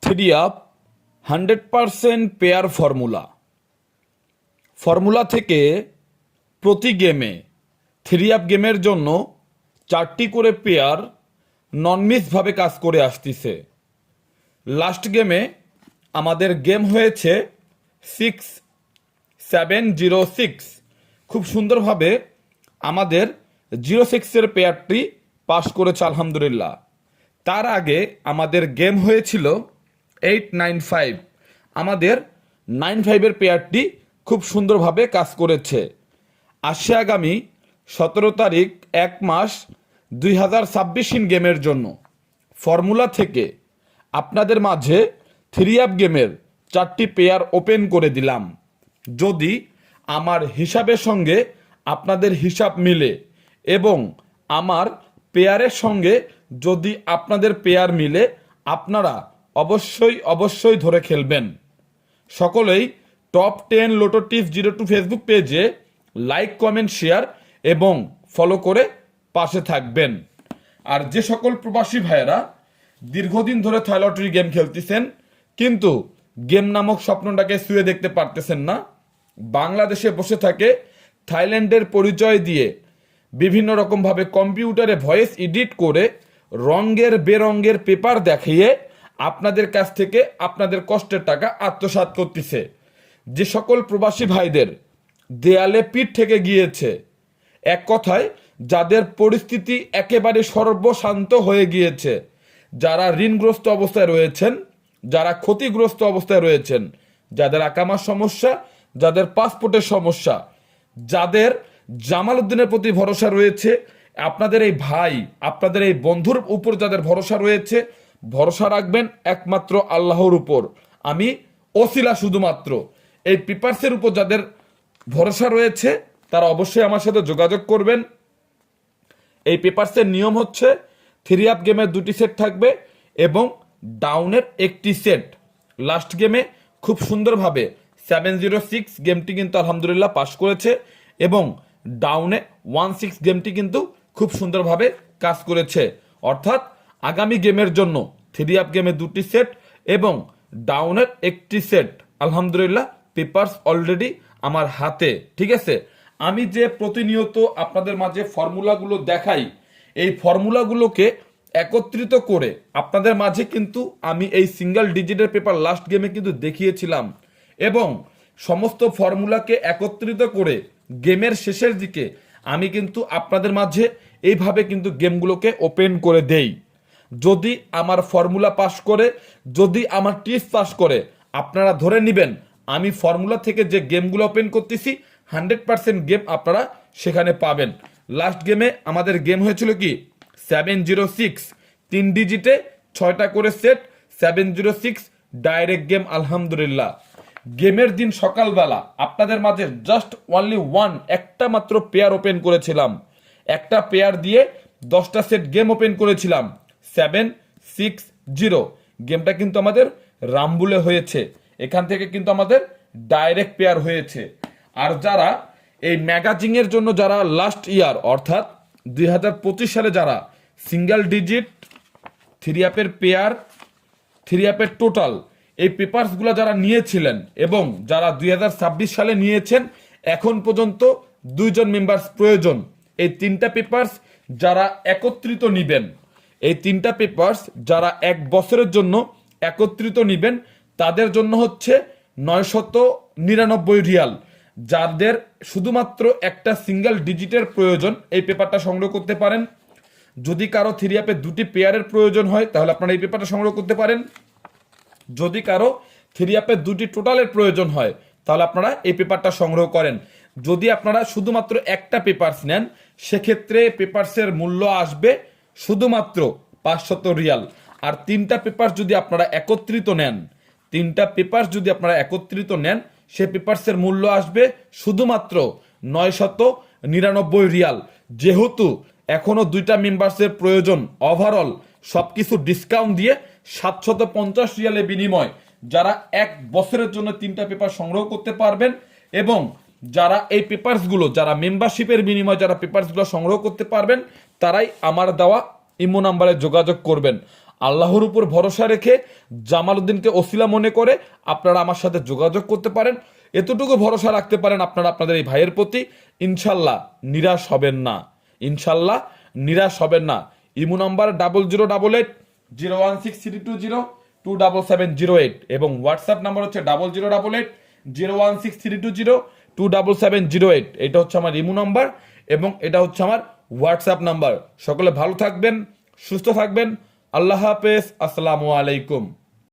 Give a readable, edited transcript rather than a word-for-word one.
Three up 100% pair formula থেকে প্রতি গেমে থ্রি আপ গেমের জন্য 4টি করে পেয়ার নন মিসভাবে কাজ করে আসতেছে। লাস্ট গেমে আমাদের গেম হয়েছে 6706। খুব সুন্দরভাবে আমাদের 06-এর পেয়ারটি পাস করেছে আলহামদুলিল্লাহ। তার আগে আমাদের গেম হয়েছিল 895। আমাদের 95-এর পেয়ারটি খুব সুন্দরভাবে কাজ করেছে। আসছে আগামী 17 তারিখ 1 মাস 2026 গেমের জন্য ফর্মুলা থেকে আপনাদের মাঝে থ্রি আপ গেমের 4টি পেয়ার ওপেন করে দিলাম। যদি আমার হিসাবের সঙ্গে আপনাদের হিসাব মিলে এবং আমার পেয়ারের সঙ্গে যদি আপনাদের পেয়ার মিলে, আপনারা অবশ্যই ধরে খেলবেন। সকলেই টপ 10 লোটো টিপস 02 ফেসবুক পেজে লাইক, কমেন্ট, শেয়ার এবং ফলো করে পাশে থাকবেন। আর যে সকল প্রবাসী ভাইয়েরা দীর্ঘদিন ধরে থাই লটারি গেম খেলতেছেন কিন্তু গেম নামক স্বপ্নটাকে ছুঁয়ে দেখতে পারতেছেন না, বাংলাদেশে বসে থাকে থাইল্যান্ডের পরিচয় দিয়ে বিভিন্ন রকমভাবে কম্পিউটারে ভয়েস এডিট করে রঙের বেরঙের পেপার দেখিয়ে আপনাদের কাছ থেকে আপনাদের কষ্টের টাকা আত্মসাৎ করতেছে, যে সকল প্রবাসী ভাইদের দেয়ালে পিঠ থেকে গিয়েছে, এক কথায় যাদের পরিস্থিতি একেবারে সর্বশান্ত হয়ে গিয়েছে, যারা ঋণগ্রস্ত অবস্থায় রয়েছেন, যারা ক্ষতিগ্রস্ত অবস্থায় রয়েছেন, যাদের আকামার সমস্যা, যাদের পাসপোর্টের সমস্যা, যাদের জামাল উদ্দিনের প্রতি ভরসা রয়েছে, আপনাদের এই ভাই, আপনাদের এই বন্ধুর উপর যাদের ভরসা রয়েছে, ভরসা রাখবেন একমাত্র আল্লাহর উপর। আমি ওসিলা শুধুমাত্র। এই পেপারসের উপর যাদের ভরসা রয়েছে তারা অবশ্যই আমার সাথে যোগাযোগ করবেন। এই পেপারসের নিয়ম হচ্ছে থ্রি আপ গেমের 2টি সেট থাকবে এবং ডাউনের 1টি সেট। লাস্ট গেমে খুব সুন্দরভাবে 706 গেমটি কিন্তু আলহামদুলিল্লাহ পাস করেছে এবং ডাউনে 16 গেমটি কিন্তু খুব সুন্দরভাবে কাজ করেছে। অর্থাৎ আগামী গেমের জন্য থ্রি আপ গেমে 2টি সেট এবং ডাউনের 1টি সেট আলহামদুলিল্লাহ পেপারস অলরেডি আমার হাতে। ঠিক আছে, আমি যে প্রতিনিয়ত আপনাদের মাঝে ফর্মুলাগুলো দেখাই, এই ফর্মুলাগুলোকে একত্রিত করে আপনাদের মাঝে কিন্তু আমি এই সিঙ্গেল ডিজিটের পেপার লাস্ট গেমে কিন্তু দেখিয়েছিলাম এবং সমস্ত ফর্মুলাকে একত্রিত করে গেমের শেষের দিকে আমি কিন্তু আপনাদের মাঝে এইভাবে কিন্তু গেমগুলোকে ওপেন করে দেই। যদি আমার ফর্মুলা পাস করে, যদি আমার টিপস পাস করে, আপনারা ধরে নেবেন আমি ফর্মুলা থেকে যে গেমগুলো ওপেন করতেছি 100% গেম আপনারা সেখানে পাবেন। লাস্ট গেমে আমাদের গেম হয়েছিল কি 706, 3 ডিজিটে 6টা করে সেট, 706 ডাইরেক্ট গেম আলহামদুলিল্লাহ। গেমের দিন সকালবেলা আপনাদের মাঝে জাস্ট অনলি একটা মাত্র পেয়ার ওপেন করেছিলাম। একটা পেয়ার দিয়ে 10টা সেট গেম ওপেন করেছিলাম। 760 গেমটা কিন্তু আমাদের রামবুলে হয়েছে, এখান থেকে কিন্তু আমাদের ডাইরেক্ট পেয়ার হয়েছে। আর যারা এই ম্যাগাজিনের জন্য যারা লাস্ট ইয়ার অর্থাৎ 2025 সালে যারা সিঙ্গেল ডিজিট থ্রি আপের পেয়ার, থ্রি আপের টোটাল এই পেপারসগুলো যারা নিয়েছিলেন এবং যারা 2026 সালে নিয়েছেন, এখন পর্যন্ত 2 জন মেম্বার্স প্রয়োজন। এই 3টা পেপারস যারা একত্রিত নিবেন, এই 3টা পেপারস যারা 1 বছরের জন্য একত্রিত নিবেন, তাদের জন্য হচ্ছে 999 রিয়াল। যাদের শুধুমাত্র একটা সিঙ্গেল ডিজিটের প্রয়োজন এই পেপারটা সংগ্রহ করতে পারেন। যদি কারো থ্রি আপে 2টি পেয়ারের প্রয়োজন হয় তাহলে আপনারা এই পেপারটা সংগ্রহ করতে পারেন। যদি কারো থ্রি আপে 2টি টোটালের প্রয়োজন হয় তাহলে আপনারা এই পেপারটা সংগ্রহ করেন। যদি আপনারা শুধুমাত্র একটা পেপারস নেন সেক্ষেত্রে পেপারসের মূল্য আসবে শুধুমাত্র 500 রিয়াল। আর 3টা পেপার যদি আপনারা একত্রিত নেন, 3টা পেপারস যদি আপনারা একত্রিত নেন সে পেপারসের মূল্য আসবে শুধুমাত্র 999 রিয়াল। যেহেতু এখনো 2টা মেম্বার্সের প্রয়োজন, ওভারঅল সবকিছু ডিসকাউন্ট দিয়ে 750 রিয়ালের বিনিময় যারা 1 বছরের জন্য 3টা পেপার সংগ্রহ করতে পারবেন এবং যারা এই পেপারসগুলো, যারা মেম্বারশিপের বিনিময়ে যারা পেপারসগুলো সংগ্রহ করতে পারবেন, তারাই আমার দেওয়া ইমো নাম্বারে যোগাযোগ করবেন। আল্লাহর উপর ভরসা রেখে জামালউদ্দিনকে ওসিলা মনে করে আপনারা আমার সাথে যোগাযোগ করতে পারেন। এতটুকু ভরসা রাখতে পারেন আপনারা আপনাদের এই ভাইয়ের প্রতি, ইনশাল্লাহ নিরাশ হবেন না, ইনশাল্লাহ নিরাশ হবেন না। ইমো নাম্বার 00880163202770 এবং হোয়াটসঅ্যাপ নাম্বার হচ্ছে 00880163202770। এটা হচ্ছে আমার ইমো নাম্বার এবং এটা হচ্ছে আমার হোয়াটসঅ্যাপ নাম্বার। সকলে ভালো থাকবেন, সুস্থ থাকবেন। আল্লাহ হাফেজ, আসসালামু আলাইকুম।